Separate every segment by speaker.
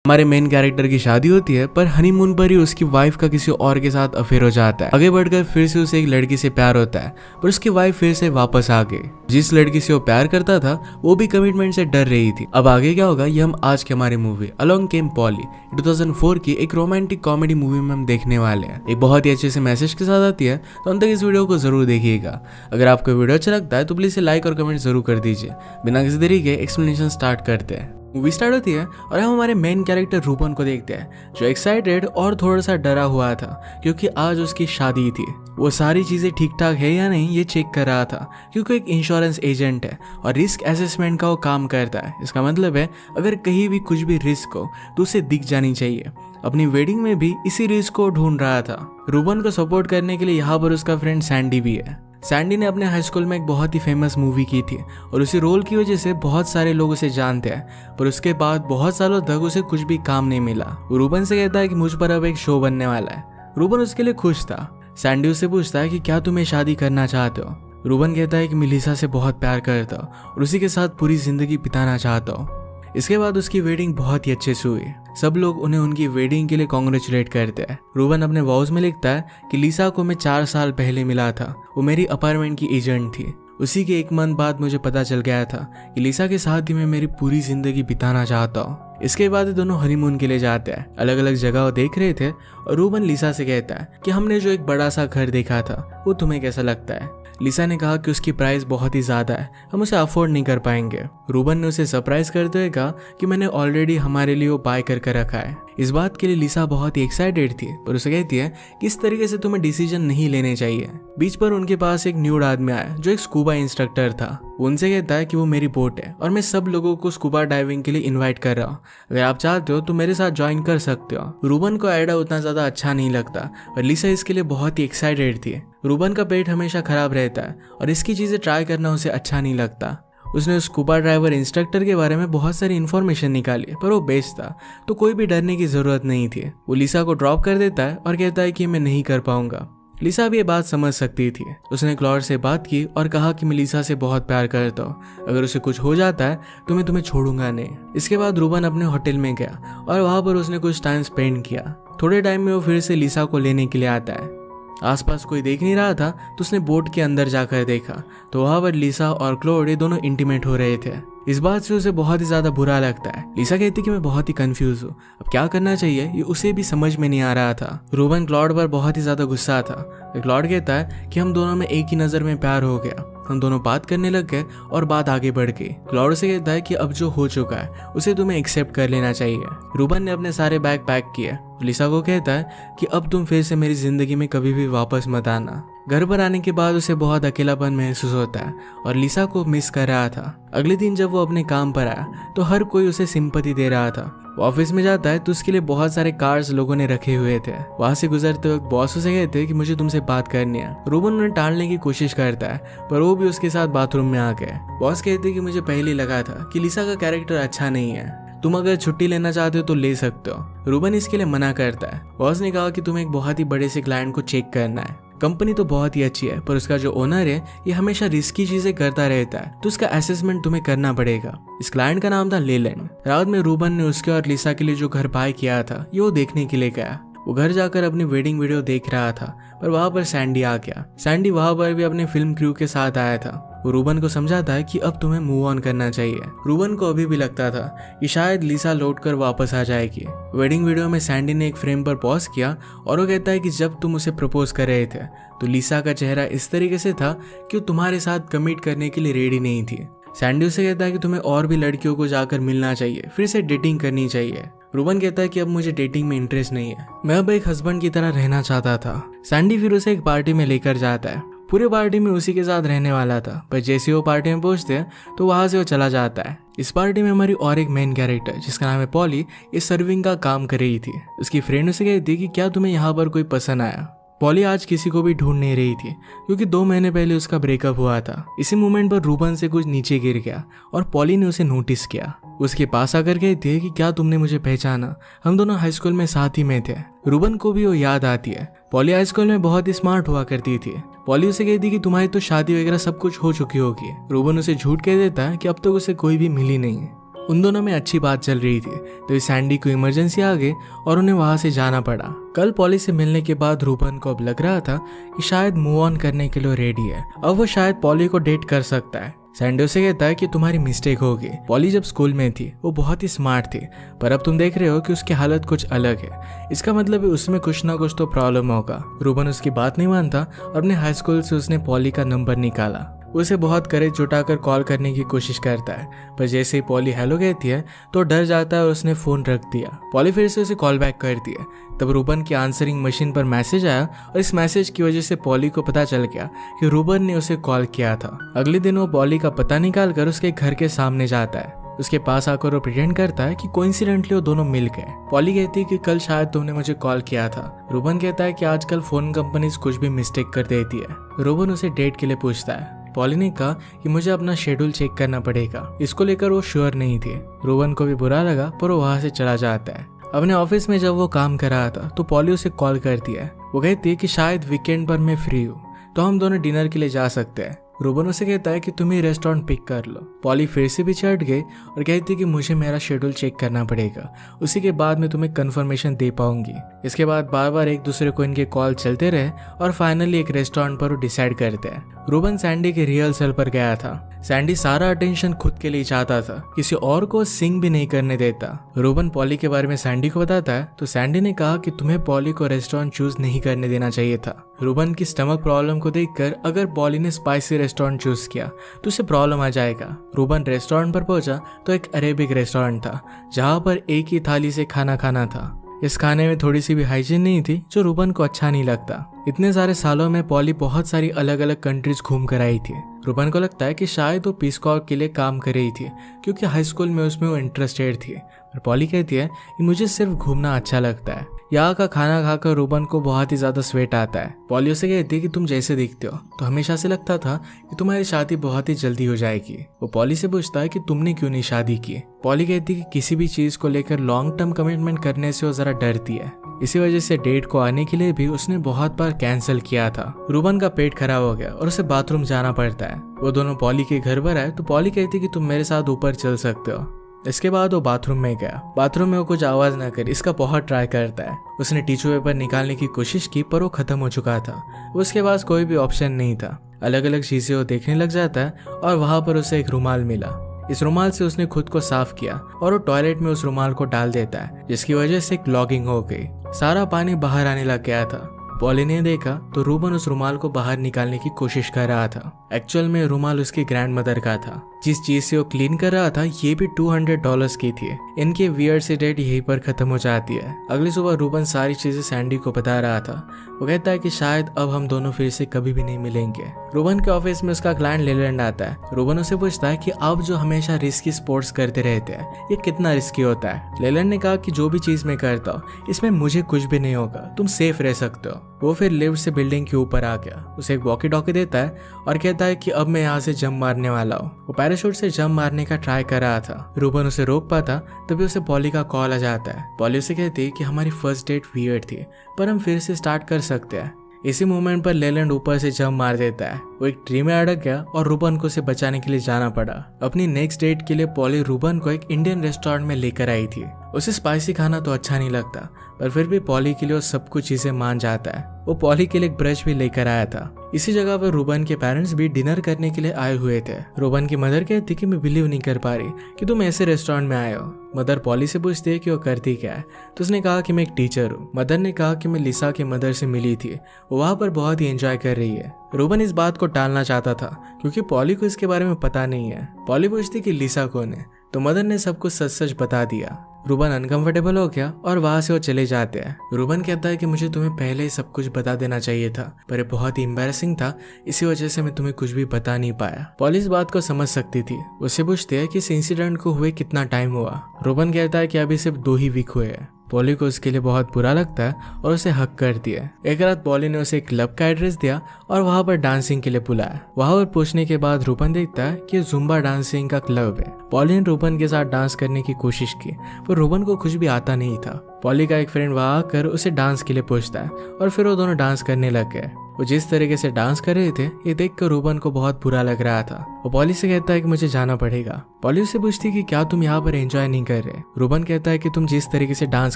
Speaker 1: हमारे main character की शादी होती है, पर हनीमून पर ही उसकी वाइफ का किसी और के साथ अफेयर हो जाता है। आगे बढ़कर फिर से उसे एक लड़की से प्यार होता है, पर उसकी वाइफ फिर से वापस आ गई। जिस लड़की से वो प्यार करता था वो भी कमिटमेंट से डर रही थी। अब आगे क्या होगा ये हम आज के हमारी मूवी अलोंग केम पॉली 2004 की एक रोमांटिक कॉमेडी मूवी में हम देखने वाले हैं। एक बहुत ही अच्छे से मैसेज के साथ आती है, तो अंत तक इस वीडियो को जरूर देखिएगा। अगर आपको वीडियो अच्छा लगता है तो प्लीज इसे लाइक और कमेंट जरूर कर दीजिए। बिना किसी देरी के एक्सप्लेनेशन स्टार्ट करते हैं। मूवी स्टार्ट होती है और हम हमारे मेन कैरेक्टर रूबन को देखते हैं, जो एक्साइटेड और थोड़ा सा डरा हुआ था क्योंकि आज उसकी शादी थी। वो सारी चीजें ठीक ठाक है या नहीं ये चेक कर रहा था, क्योंकि एक इंश्योरेंस एजेंट है और रिस्क असेसमेंट का वो काम करता है। इसका मतलब है अगर कहीं भी कुछ भी रिस्क हो तो उसे दिख जानी चाहिए। अपनी वेडिंग में भी इसी रिस्क को ढूंढ रहा था। रूबन को सपोर्ट करने के लिए यहाँ पर उसका फ्रेंड सैंडी भी है। सैंडी ने अपने हाई स्कूल में एक बहुत ही फेमस मूवी की थी और उसी रोल की वजह से बहुत सारे लोग उसे जानते हैं, पर उसके बाद बहुत सालों तक उसे कुछ भी काम नहीं मिला। वो रूबन से कहता है कि मुझ पर अब एक शो बनने वाला है। रूबन उसके लिए खुश था। सैंडी उससे पूछता है कि क्या तुम शादी करना चाहते हो। रूबन कहता है कि मेलिसा से बहुत प्यार करता हूँ और उसी के साथ पूरी जिंदगी बिताना चाहता हूँ। इसके बाद उसकी वेडिंग बहुत ही अच्छे से हुई। सब लोग उन्हें उनकी वेडिंग के लिए कॉन्ग्रेचुलेट करते हैं। रूबन अपने वॉज में लिखता है कि लिसा को मैं 4 साल पहले मिला था। वो मेरी अपार्टमेंट की एजेंट थी। उसी के 1 मंथ बाद मुझे पता चल गया था कि लिसा के साथ ही मैं मेरी पूरी जिंदगी बिताना चाहता हूँ। इसके बाद दोनों हनीमून के लिए जाते हैं। अलग अलग जगह देख रहे थे और रूबन लिसा से कहता है कि हमने जो एक बड़ा सा घर देखा था वो तुम्हें कैसा लगता है। लिसा ने कहा कि उसकी प्राइस बहुत ही ज्यादा है, हम उसे अफोर्ड नहीं कर पाएंगे। रूबन ने उसे सरप्राइज करते हुए कहा कि मैंने ऑलरेडी हमारे लिए वो बाय करके रखा है। इस बात के लिए लिसा बहुत ही एक्साइटेड थी और उसे कहती है कि इस तरीके से तुम्हें डिसीजन नहीं लेने चाहिए। बीच पर उनके पास एक न्यूड आदमी आया जो एक स्कूबा इंस्ट्रक्टर था। वो उनसे कहता है कि वो मेरी बोट है और मैं सब लोगों को स्कूबा डाइविंग के लिए इन्वाइट कर रहा हूँ। अगर आप चाहते हो तो मेरे साथ ज्वाइन कर सकते हो। रूबन को आइडिया उतना ज्यादा अच्छा नहीं लगता और लिसा इसके लिए बहुत ही एक्साइटेड थी। रूबन का पेट हमेशा खराब रहता है और इसकी चीजें ट्राई करना उसे अच्छा नहीं लगता। उसने स्कूबा ड्राइवर इंस्ट्रक्टर के बारे में बहुत सारी इन्फॉर्मेशन निकाली, पर वो बेच था तो कोई भी डरने की जरूरत नहीं थी। वो लिसा को ड्रॉप कर देता है और कहता है कि मैं नहीं कर पाऊंगा। लिसा भी ये बात समझ सकती थी। उसने क्लॉड से बात की और कहा कि मैं लिसा से बहुत प्यार करता हूँ, अगर उसे कुछ हो जाता है तो मैं तुम्हें छोड़ूंगा नहीं। इसके बाद रूबन अपने होटल में गया और वहां पर उसने कुछ टाइम स्पेंड किया। थोड़े टाइम में वो फिर से लिसा को लेने के लिए आता है। आसपास कोई देख नहीं रहा था तो उसने बोट के अंदर जाकर देखा तो वहां पर लिसा और क्लोड ये दोनों इंटीमेट हो रहे थे। इस बात से उसे बहुत ही ज्यादा बुरा लगता है। लिसा कहती कि मैं बहुत ही कंफ्यूज हूँ, अब क्या करना चाहिए ये उसे भी समझ में नहीं आ रहा था। रूबन क्लॉड पर बहुत ही ज्यादा गुस्सा था। क्लॉड कहता है कि हम दोनों में एक ही नजर में प्यार हो गया। हम दोनों बात करने लग गए और बात आगे बढ़ गई। क्लॉड से कहता है कि अब जो हो चुका है उसे तुम्हें एक्सेप्ट कर लेना चाहिए। रूबन ने अपने सारे बैग पैक किए। लिसा को कहता है कि अब तुम फिर से मेरी जिंदगी में कभी भी वापस मत आना। घर पर आने के बाद उसे बहुत अकेलापन महसूस होता है और लिसा को मिस कर रहा था। अगले दिन जब वो अपने काम पर आया तो हर कोई उसे सिंपैथी दे रहा था। वो ऑफिस में जाता है तो उसके लिए बहुत सारे कार्ड्स लोगों ने रखे हुए थे। वहां से गुजरते वक्त बॉस उसे कहते हैं कि मुझे तुमसे बात करनी है। रूबन उन्हें टालने की कोशिश करता है पर वो भी उसके साथ बाथरूम में आ गए। बॉस कहते हैं कि मुझे पहले लगा था कि लिसा का कैरेक्टर अच्छा नहीं है, तुम अगर छुट्टी लेना चाहते हो तो ले सकते हो। रूबन इसके लिए मना करता है। बॉस ने कहा कि तुम्हें एक बहुत ही बड़े से क्लाइंट को चेक करना है। कंपनी तो बहुत ही अच्छी है पर उसका जो ओनर है ये हमेशा रिस्की चीजें करता रहता है, तो उसका असेसमेंट तुम्हें करना पड़ेगा। इस क्लाइंट का नाम था लेलैंड। रात में रूबन ने उसके और लिसा के लिए जो घर बाय किया था ये वो देखने के लिए गया। वो घर जाकर अपनी वेडिंग वीडियो देख रहा था पर वहां पर सैंडी आ गया। सैंडी वहां पर भी अपने फिल्म क्रू के साथ आया था। वो रूबन को समझाता है कि अब तुम्हें मूव ऑन करना चाहिए। रूबन को अभी भी लगता था कि शायद लिसा लौटकर वापस आ जाएगी। वेडिंग वीडियो में सैंडी ने एक फ्रेम पर पॉज किया और वो कहता है कि जब तुम उसे प्रपोज कर रहे थे तो लिसा का चेहरा इस तरीके से था कि वो तुम्हारे साथ कमिट करने के लिए रेडी नहीं थी। सैंडी उसे कहता है कि तुम्हें और भी लड़कियों को जाकर मिलना चाहिए, फिर से डेटिंग करनी चाहिए। रूबन कहता है कि अब मुझे डेटिंग में इंटरेस्ट नहीं है, मैं अब एक हस्बैंड की तरह रहना चाहता था। सैंडी फिर उसे एक पार्टी में लेकर जाता है। पूरे पार्टी में उसी के साथ रहने वाला था, पर जैसे वो पार्टी में पहुंचते हैं तो वहां से वो चला जाता है। इस पार्टी में हमारी और एक मेन कैरेक्टर जिसका नाम है पॉली, इस सर्विंग का काम कर रही थी। उसकी फ्रेंड उसे कहती कि क्या तुम्हें यहाँ पर कोई पसंद आया। पॉली आज किसी को भी ढूंढ नहीं रही थी क्योंकि 2 महीने पहले उसका ब्रेकअप हुआ था। इसी मोमेंट पर रूबन से कुछ नीचे गिर गया और पॉली ने उसे नोटिस किया। उसके पास आकर कहती है कि क्या तुमने मुझे पहचाना, हम दोनों हाई स्कूल में साथ ही में थे। रूबन को भी वो याद आती है। पॉली हाई स्कूल में बहुत ही स्मार्ट हुआ करती थी। पॉली उसे कहती कि तुम्हारी तो शादी वगैरह सब कुछ हो चुकी होगी। रूबन उसे झूठ कह देता है कि अब तक उसे कोई भी मिली नहीं है। उन दोनों में अच्छी बात चल रही थी, तो सैंडी को इमरजेंसी आ गई और उन्हें वहां से जाना पड़ा। कल पॉली से मिलने के बाद रूबन को अब लग रहा था कि शायद मूव ऑन करने के लिए रेडी है। अब वो शायद पॉली को डेट कर सकता है। सैंडी उसे कहता है कि तुम्हारी मिस्टेक होगी। पॉली जब स्कूल में थी वो बहुत ही स्मार्ट थी, पर अब तुम देख रहे हो कि उसकी हालत कुछ अलग है। इसका मतलब है उसमें कुछ ना कुछ तो प्रॉब्लम होगा। रूबन उसकी बात नहीं मानता और अपने हाई स्कूल से उसने पॉली का नंबर निकाला। उसे बहुत करेज जुटाकर कॉल करने की कोशिश करता है, पर जैसे ही पॉली हेलो कहती है तो डर जाता है और उसने फोन रख दिया। पॉली फिर से उसे कॉल बैक करती है। तब रूबन की आंसरिंग मशीन पर मैसेज आया और इस मैसेज की वजह से पॉली को पता चल गया कि रूबन ने उसे कॉल किया था। अगले दिन वो पॉली का पता निकाल कर उसके घर के सामने जाता है। उसके पास आकर वो प्रिटेंड करता है कि कोइंसिडेंटली वो दोनों मिल गए। पॉली कहती है कि कल शायद तुमने मुझे कॉल किया था। रूबन कहता है कि आजकल फोन कंपनीज कुछ भी मिस्टेक कर देती है। रूबन उसे डेट के लिए पूछता है। पॉली ने कहा कि मुझे अपना शेड्यूल चेक करना पड़ेगा। इसको लेकर वो श्योर नहीं थे। रूबन को भी बुरा लगा, पर वो वहां से चला जाता है। अपने ऑफिस में जब वो काम कर रहा था तो पॉली उसे कॉल करती है। वो कहती है कि शायद वीकेंड पर मैं फ्री हूँ, तो हम दोनों डिनर के लिए जा सकते हैं। रूबन उसे कहता है कि तुम ही रेस्टोरेंट पिक कर लो। पॉली फिर से पीछे हट गई और कहती है कि मुझे मेरा शेड्यूल चेक करना पड़ेगा, उसी के बाद मैं तुम्हें कंफर्मेशन दे पाऊंगी। इसके बाद बार बार एक दूसरे को इनके कॉल चलते रहे और फाइनली एक रेस्टोरेंट पर वो डिसाइड करते हैं। रूबन सैंडी के रिहर्सल पर गया था। सैंडी सारा अटेंशन खुद के लिए चाहता था, किसी और को सिंग भी नहीं करने देता। रूबन पॉली के बारे में सैंडी को बताता है तो सैंडी ने कहा कि तुम्हें पॉली को रेस्टोरेंट चूज नहीं करने देना चाहिए था। रूबन की स्टमक प्रॉब्लम को देखकर अगर पॉली ने स्पाइसी रेस्टोरेंट चूज किया तो उसे प्रॉब्लम आ जाएगा। रूबन रेस्टोरेंट पर पहुंचा तो एक अरेबिक रेस्टोरेंट था, जहां पर एक ही थाली से खाना खाना था। इस खाने में थोड़ी सी भी हाइजीन नहीं थी, जो रूबन को अच्छा नहीं लगता। इतने सारे सालों में पॉली बहुत सारी अलग अलग कंट्रीज घूम कर आई थी। रूबन को लगता है कि शायद वो पीस कॉर्प के लिए काम कर रही थी, क्योंकि हाई स्कूल में उसमें वो इंटरेस्टेड थी। पर पॉली कहती है कि मुझे सिर्फ घूमना अच्छा लगता है। यहाँ का खाना खाकर रूबन को बहुत ही ज्यादा स्वेट आता है। पॉली उसे कहती है कि तुम जैसे दिखते हो तो हमेशा से लगता था कि तुम्हारी शादी बहुत ही जल्दी हो जाएगी। वो पॉली से पूछता है कि तुमने क्यों नहीं शादी की। पॉली कहती है कि किसी भी चीज को लेकर लॉन्ग टर्म कमिटमेंट करने से वो जरा डरती है। इसी वजह से डेट को आने के लिए भी उसने बहुत बार कैंसिल किया था। रूबन का पेट खराब हो गया और उसे बाथरूम जाना पड़ता है। वो दोनों पॉली के घर पर आए तो पॉली कहती है कि तुम मेरे साथ ऊपर चल सकते हो। इसके बाद वो बाथरूम में गया। बाथरूम में वो कुछ आवाज न करे इसका बहुत ट्राई करता है। उसने टिश्यू पेपर निकालने की कोशिश की, पर वो खत्म हो चुका था। उसके पास कोई भी ऑप्शन नहीं था। अलग अलग चीजें वो देखने लग जाता है और वहां पर उसे एक रुमाल मिला। इस रुमाल से उसने खुद को साफ किया और वो टॉयलेट में उस रुमाल को डाल देता है, जिसकी वजह से क्लॉगिंग हो गई। सारा पानी बाहर आने लग गया था। पॉली ने देखा तो रूबन उस रुमाल को बाहर निकालने की कोशिश कर रहा था। एक्चुअल में रुमाल उसकी ग्रैंडमदर का था। जिस चीज से वो क्लीन कर रहा था ये भी $200 की थी। इनके वियर्ड से डेट यहीं पर खत्म हो जाती है। अगली सुबह रूबन सारी चीजें सैंडी को बता रहा था। वो कहता है कि शायद अब हम दोनों फिर से कभी भी नहीं मिलेंगे। रूबन के ऑफिस में उसका क्लाइंट लेलैंड आता है। रूबन उसे पूछता है कि आप जो हमेशा रिस्की स्पोर्ट्स करते रहते हैं ये कितना रिस्की होता है। लेलैंड ने कहा कि जो भी चीज मैं करता हूँ इसमें मुझे कुछ भी नहीं होगा, तुम सेफ रह सकते हो। वो फिर लिफ्ट से बिल्डिंग के ऊपर आ गया। उसे एक वॉकी टॉकी देता है और कहता है कि अब मैं यहाँ से जंप मारने वाला हूँ। वो पैराशूट से जंप मारने का ट्राई कर रहा था। रूबन उसे रोक पाता तभी उसे पॉली का कॉल आ जाता है। पॉली उसे कहती है कि हमारी फर्स्ट डेट वियर्ड थी, पर हम फिर से स्टार्ट कर सकते हैं। इसी मोमेंट पर लेलैंड ऊपर से जंप मार देता है। वो एक ट्री में अड़क गया और रूबन को उसे बचाने के लिए जाना पड़ा। अपनी नेक्स्ट डेट के लिए पॉली रूबन को एक इंडियन रेस्टोरेंट में लेकर आई थी। उसे स्पाइसी खाना तो अच्छा नहीं लगता, पर फिर भी पॉली के लिए वो सब कुछ चीजें मान जाता है। वो पॉली के लिए एक ब्रश भी लेकर आया था। इसी जगह पर रूबन के पेरेंट्स भी डिनर करने के लिए आए हुए थे। रूबन की मदर कहती कि मैं बिलीव नहीं कर पा रही कि तुम ऐसे रेस्टोरेंट में आए हो। मदर पॉली से पूछती है कि वो करती क्या है, तो उसने कहा कि मैं एक टीचर हूँ। मदर ने कहा कि मैं लिसा के मदर से मिली थी, वो वहाँ पर बहुत ही एंजॉय कर रही है। रूबन इस बात को टालना चाहता था क्योंकि पॉली को इसके बारे में पता नहीं है। पॉली पूछती कि लिसा कौन है, तो मदर ने सब कुछ सच सच बता दिया। रूबन अनकंफर्टेबल हो गया और वहां से वो चले जाते हैं। रूबन कहता है कि मुझे तुम्हें पहले ही सब कुछ बता देना चाहिए था, पर ये बहुत ही एम्बैरेसिंग था, इसी वजह से मैं तुम्हें कुछ भी बता नहीं पाया। पॉली इस बात को समझ सकती थी। उससे पूछते हैं कि इस इंसिडेंट को हुए कितना टाइम हुआ। रूबन कहता है कि अभी सिर्फ 2 ही वीक हुए हैं। पॉली को उसके लिए बहुत बुरा लगता है और उसे हक करती है। एक रात पॉली ने उसे एक क्लब का एड्रेस दिया और वहां पर डांसिंग के लिए बुलाया। वहां पर पूछने के बाद रूबन देखता है कि जुम्बा डांसिंग का क्लब है। पॉली ने रूबन के साथ डांस करने की कोशिश की, पर रूबन को कुछ भी आता नहीं था। पॉली का एक फ्रेंड वहां आकर उसे डांस के लिए पूछता है और फिर वो दोनों डांस करने लग गए। वो जिस तरीके से डांस कर रहे थे ये देखकर रूबन को बहुत बुरा लग रहा था। वो पॉली से कहता है कि मुझे जाना पड़ेगा। पॉली उससे पूछती है कि क्या तुम यहाँ पर एंजॉय नहीं कर रहे। रूबन कहता है कि तुम जिस तरीके से डांस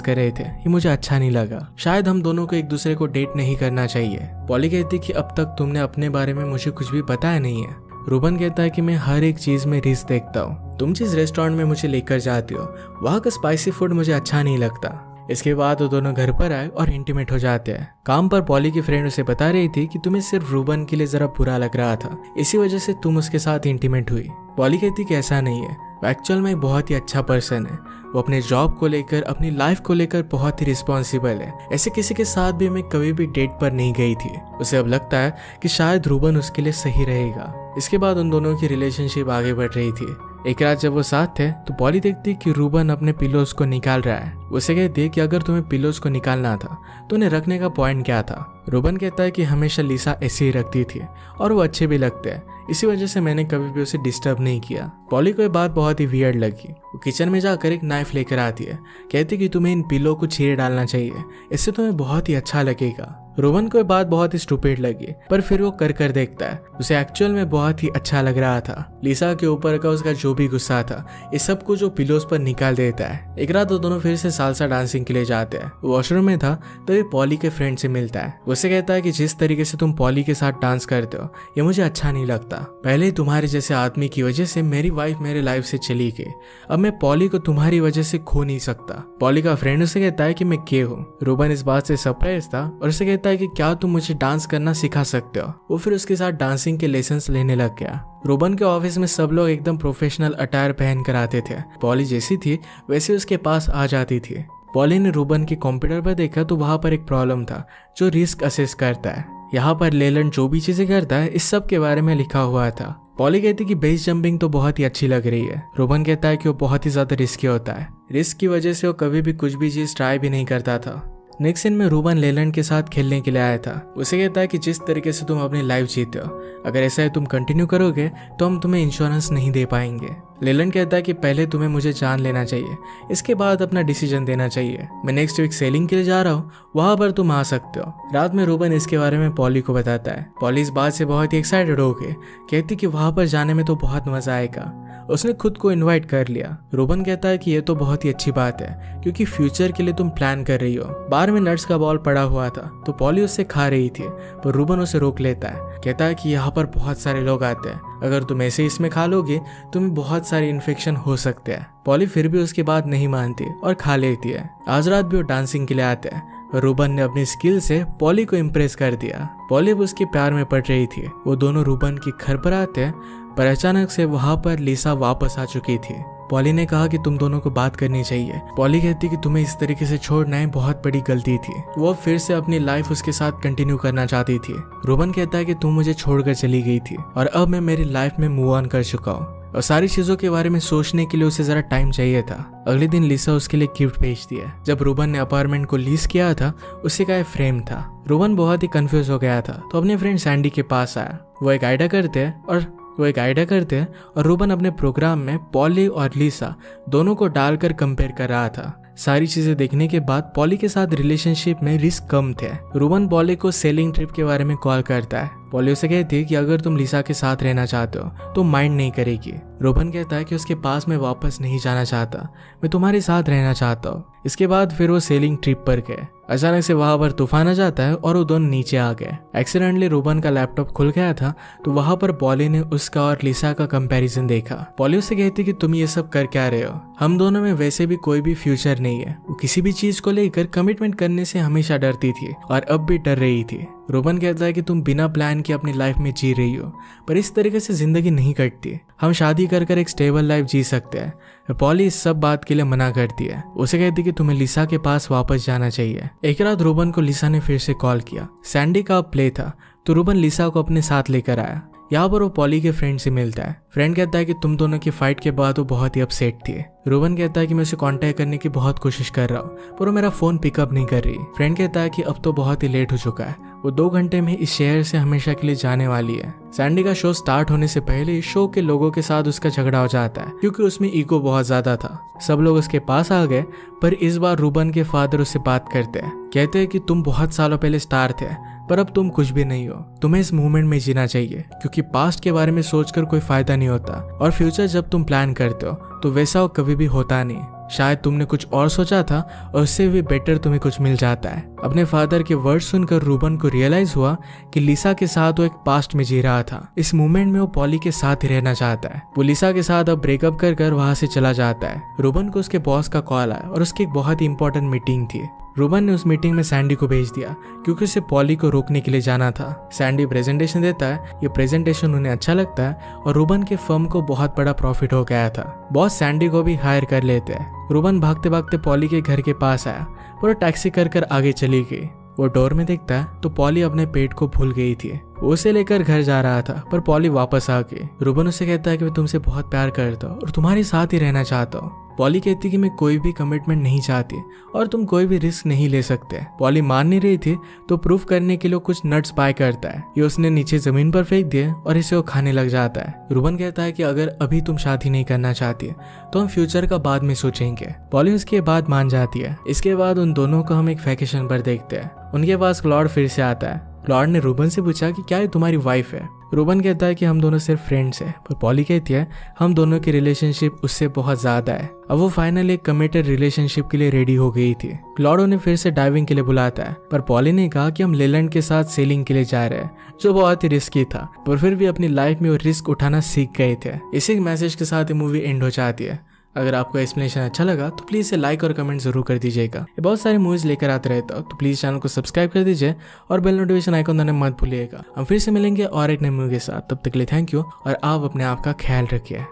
Speaker 1: कर रहे थे ये मुझे अच्छा नहीं लगा, शायद हम दोनों को एक दूसरे को डेट नहीं करना चाहिए। पॉली कहती है कि अब तक तुमने अपने बारे में मुझे कुछ भी बताया नहीं है। रूबन कहता है कि मैं हर एक चीज में रिस्क देखता हूँ। तुम जिस रेस्टोरेंट में मुझे लेकर जाते हो वहाँ का स्पाइसी फूड मुझे अच्छा नहीं लगता। इसके बाद वो दोनों घर पर आए और इंटीमेट हो जाते हैं। काम पर पॉली की फ्रेंड उसे बता रही थी कि तुम्हें सिर्फ रूबन के लिए जरा बुरा लग रहा था, इसी वजह से तुम उसके साथ इंटीमेट हुई। पॉली कहती कि ऐसा नहीं है, वो एक्चुअल में एक बहुत ही अच्छा पर्सन है। वो अपने जॉब को लेकर, अपनी लाइफ को लेकर बहुत ही रिस्पॉन्सिबल है। ऐसे किसी के साथ भी मैं कभी भी डेट पर नहीं गई थी। उसे अब लगता है कि शायद रूबन उसके लिए सही रहेगा। इसके बाद उन दोनों की रिलेशनशिप आगे बढ़ रही थी। एक रात जब वो साथ थे तो पॉली देखती कि रूबन अपने पिलोज को निकाल रहा है। उसे कहती है कि अगर तुम्हें पिलोज को निकालना था तो उन्हें रखने का पॉइंट क्या था। रूबन कहता है कि हमेशा लिसा ऐसे ही रखती थी और वो अच्छे भी लगते हैं, इसी वजह से मैंने कभी भी उसे डिस्टर्ब नहीं किया। पॉली को ये बात बहुत ही वियर्ड लगी। वो किचन में जाकर एक नाइफ लेकर आती है, कहती कि तुम्हें इन पिलो को चीरे डालना चाहिए, इससे तुम्हें बहुत ही अच्छा लगेगा। रूबन को ये बात बहुत ही स्टूपिड लगी, पर फिर वो कर देखता है। उसे एक्चुअल में बहुत ही अच्छा लग रहा था। लिसा के ऊपर का उसका जो भी गुस्सा था इस सब को जो पिलोस पर निकाल देता है। एक रात वो दोनों फिर से सालसा डांसिंग के लिए जाते हैं। वॉशरूम में था तभी पॉली के फ्रेंड से मिलता है। उसे कहता है कि जिस तरीके से तुम पॉली के साथ डांस करते हो ये मुझे अच्छा नहीं लगता। पहले तुम्हारे जैसे आदमी की वजह से मेरी वाइफ मेरे लाइफ से चली गई, अब मैं पॉली को तुम्हारी वजह से खो नहीं सकता। पॉली का फ्रेंड उसे कहता है कि मैं के हूँ। रूबन इस बात से सरप्राइज था और उसे कहता है कि क्या तुम मुझे डांस करना सिखा सकते हो। वो फिर उसके साथ डांसिंग के लेसन्स लेने लग गया। रूबन के ऑफिस में सब लोग एकदम प्रोफेशनल अटायर पहन कर आते थे। पॉली जैसी थी वैसे उसके पास आ जाती थी। पॉली ने रूबन के कंप्यूटर पर देखा तो वहां पर एक प्रॉब्लम था जो रिस्क असेस करता है। यहाँ पर लेलैंड जो भी चीजें करता है इस सब के बारे में लिखा हुआ था। पॉली कहती कि बेस जंपिंग तो बहुत ही अच्छी लग रही है। रूबन कहता है कि वो बहुत ही ज्यादा रिस्की होता है, रिस्क की वजह से वो कभी भी कुछ भी चीज ट्राई भी नहीं करता था। नेक्स्ट सीन में रूबन लेलैंड के साथ खेलने के लिए आया था। उसे कहता है कि जिस तरीके से तुम अपनी लाइफ जीते हो अगर ऐसा है तुम कंटिन्यू करोगे तो हम तुम्हें इंश्योरेंस नहीं दे पाएंगे। लेलैंड कहता है कि पहले तुम्हें मुझे जान लेना चाहिए, इसके बाद अपना डिसीजन देना चाहिए। मैं नेक्स्ट वीक सेलिंग के लिए जा रहा हूँ, वहां पर तुम आ सकते हो। रात में रूबन इसके बारे में पॉली को बताता है। पॉली इस बात से बहुत ही एक्साइटेड हो गई, कहती कि वहां पर जाने में तो बहुत मजा आएगा। उसने खुद को इनवाइट कर लिया। रूबन कहता है कि ये तो बहुत ही अच्छी बात है क्योंकि फ्यूचर के लिए तुम प्लान कर रही हो। बार में नट्स का बॉल पड़ा हुआ था तो पॉली उससे खा रही थी, पर रूबन उसे रोक लेता है। कहता है कि यहाँ पर बहुत सारे लोग आते हैं, अगर तुम ऐसे इसमें खा लोगे तुम्हें बहुत सारे इन्फेक्शन हो सकते हैं। पॉली फिर भी उसकी बात नहीं मानती और खा लेती है। आज रात भी वो डांसिंग के लिए आते हैं। रूबन ने अपनी स्किल से पॉली को इम्प्रेस कर दिया। पॉली अब उसके प्यार में पड़ रही थी। वो दोनों रूबन के घर पर आते हैं, पर अचानक से वहां पर लिसा वापस आ चुकी थी। पॉली ने कहा कि तुम दोनों को बात करनी चाहिए। पॉली कहती कि तुम्हें इस तरीके से छोड़ना है बहुत बड़ी गलती थी। वो फिर से अपनी लाइफ उसके साथ कंटिन्यू करना चाहती थी। रूबन कहता है कि तुम मुझे छोड़कर चली गई थी और अब मैं मेरी लाइफ में मूव ऑन कर चुका हूँ और सारी चीजों के बारे में सोचने के लिए उसे जरा टाइम चाहिए था। अगले दिन लिसा उसके लिए गिफ्ट भेजती है। जब रूबन ने अपार्टमेंट को लीज किया था उसी का एक फ्रेम था। रूबन बहुत ही कंफ्यूज हो गया था तो अपने फ्रेंड सैंडी के पास आया। वो एक आइडिया करते हैं और रूबन अपने प्रोग्राम में पॉली और लिसा दोनों को डालकर कंपेयर कर रहा था। सारी चीजें देखने के बाद पॉली के साथ रिलेशनशिप में रिस्क कम थे। रूबन पॉली को सेलिंग ट्रिप के बारे में कॉल करता है। पॉली उसे कहती है कि अगर तुम लिसा के साथ रहना चाहते हो तो माइंड नहीं करेगी। रूबन कहता है कि उसके पास मैं वापस नहीं जाना चाहता, मैं तुम्हारे साथ रहना चाहता हूँ। इसके बाद फिर वो सेलिंग ट्रिप पर गए। अचानक से वहां पर तूफान आ जाता है और वो दोनों नीचे आ गए। एक्सीडेंटली रूबन का लैपटॉप खुल गया था तो वहां पर पॉली ने उसका और लिसा का कंपैरिजन देखा। पॉली उससे कहती कि तुम ये सब कर क्या रहे हो, हम दोनों में वैसे भी कोई भी फ्यूचर नहीं है। वो किसी भी चीज को लेकर कमिटमेंट करने से हमेशा डरती थी और अब भी डर रही थी। रूबन कहता है कि तुम बिना प्लान के अपनी लाइफ में जी रही हो, पर इस तरीके से जिंदगी नहीं कटती। हम शादी कर एक स्टेबल लाइफ जी सकते हैं। पॉली इस सब बात के लिए मना करती है। उसे कहती कि तुम्हें लिसा के पास वापस जाना चाहिए। एक रात रूबन को लिसा ने फिर से कॉल किया। सैंडी का प्ले था तो रूबन लिसा को अपने साथ लेकर आया। यहाँ पर वो पॉली के फ्रेंड से मिलता है। फ्रेंड कहता है कि तुम दोनों की फाइट के बाद वो बहुत ही अपसेट थी। रूबन कहता है कि मैं उसे कांटेक्ट करने की बहुत कोशिश कर रहा हूँ पर वो मेरा फोन पिकअप नहीं कर रही। फ्रेंड कहता है कि अब तो बहुत ही लेट हो चुका है, वो 2 घंटे में इस शहर से हमेशा के लिए जाने वाली है। सैंडी का शो स्टार्ट होने से पहले शो के लोगों के साथ उसका झगड़ा हो जाता है क्योंकि उसमें ईगो बहुत ज्यादा था। सब लोग उसके पास आ गए पर इस बार रूबन के फादर उससे बात करते हैं। कहते हैं कि तुम बहुत सालों पहले स्टार थे पर अब तुम कुछ भी नहीं हो, तुम्हें इस मोमेंट में जीना चाहिए क्योंकि पास्ट के बारे में सोचकर कोई फायदा नहीं होता और फ्यूचर जब तुम प्लान करते हो तो वैसा वो कभी भी होता नहीं। शायद तुमने कुछ और सोचा था और उससे भी बेटर तुम्हें कुछ मिल जाता है। अपने फादर के वर्ड सुनकर रूबन को रियलाइज हुआ कि लिसा के साथ वो एक पास्ट में जी रहा था। इस मोमेंट में वो पॉली के साथ ही रहना चाहता है। वो लिसा के साथ अब ब्रेकअप कर वहां से चला जाता है। रूबन को उसके बॉस का कॉल आया और उसकी एक बहुत ही इंपॉर्टेंट मीटिंग थी। रूबन ने उस मीटिंग में सैंडी को भेज दिया क्योंकि उसे पॉली को रोकने के लिए जाना था। सैंडी प्रेजेंटेशन देता है, ये प्रेजेंटेशन उन्हें अच्छा लगता है और रूबन के फर्म को बहुत बड़ा प्रॉफिट हो गया था। बॉस सैंडी को भी हायर कर लेते हैं। रूबन भागते भागते पॉली के घर के पास आया और टैक्सी कर आगे चली गई। वो डोर में देखता है तो पॉली अपने पेट को भूल गई थी। वो उसे लेकर घर जा रहा था पर पॉली वापस आ गई। रूबन उसे कहता है कि मैं तुमसे बहुत प्यार करता हूँ और तुम्हारे साथ ही रहना चाहता हूँ। पॉली कहती कि मैं कोई भी कमिटमेंट नहीं चाहती और तुम कोई भी रिस्क नहीं ले सकते। पॉली मान नहीं रही थी तो प्रूफ करने के लिए कुछ नट्स बाय करता है। ये उसने नीचे जमीन पर फेंक दिए और इसे वो खाने लग जाता है। रूबन कहता है कि अगर अभी तुम शादी नहीं करना चाहती तो हम फ्यूचर का बाद में सोचेंगे। पॉली उसके बाद मान जाती है। इसके बाद उन दोनों को हम एक वैकेशन पर देखते हैं। उनके पास क्लॉड फिर से आता है। क्लॉड ने रूबन से पूछा कि क्या ये तुम्हारी वाइफ है। रूबन कहता है कि हम दोनों सिर्फ फ्रेंड्स हैं पर पॉली कहती है हम दोनों की रिलेशनशिप उससे बहुत ज्यादा है। अब वो फाइनली एक कमिटेड रिलेशनशिप के लिए रेडी हो गई थी। क्लॉड उन्हें फिर से डाइविंग के लिए बुलाता है पर पॉली ने कहा कि हम लेलैंड के साथ सेलिंग के लिए जा रहे हैं जो बहुत ही रिस्की था पर फिर भी अपनी लाइफ में वो रिस्क उठाना सीख गए थे। इसी मैसेज के साथ ये मूवी एंड हो जाती है। अगर आपको एक्सप्लेनेशन अच्छा लगा तो प्लीज़ इसे लाइक और कमेंट जरूर कर दीजिएगा। ये बहुत सारी मूवीज लेकर आते रहता हूँ तो प्लीज़ चैनल को सब्सक्राइब कर दीजिए और बेल नोटिफिकेशन आइकन दबाना मत भूलिएगा। हम फिर से मिलेंगे और एक नई मूवी के साथ। तब तक के लिए थैंक यू और आप अपने आप का ख्याल रखिए।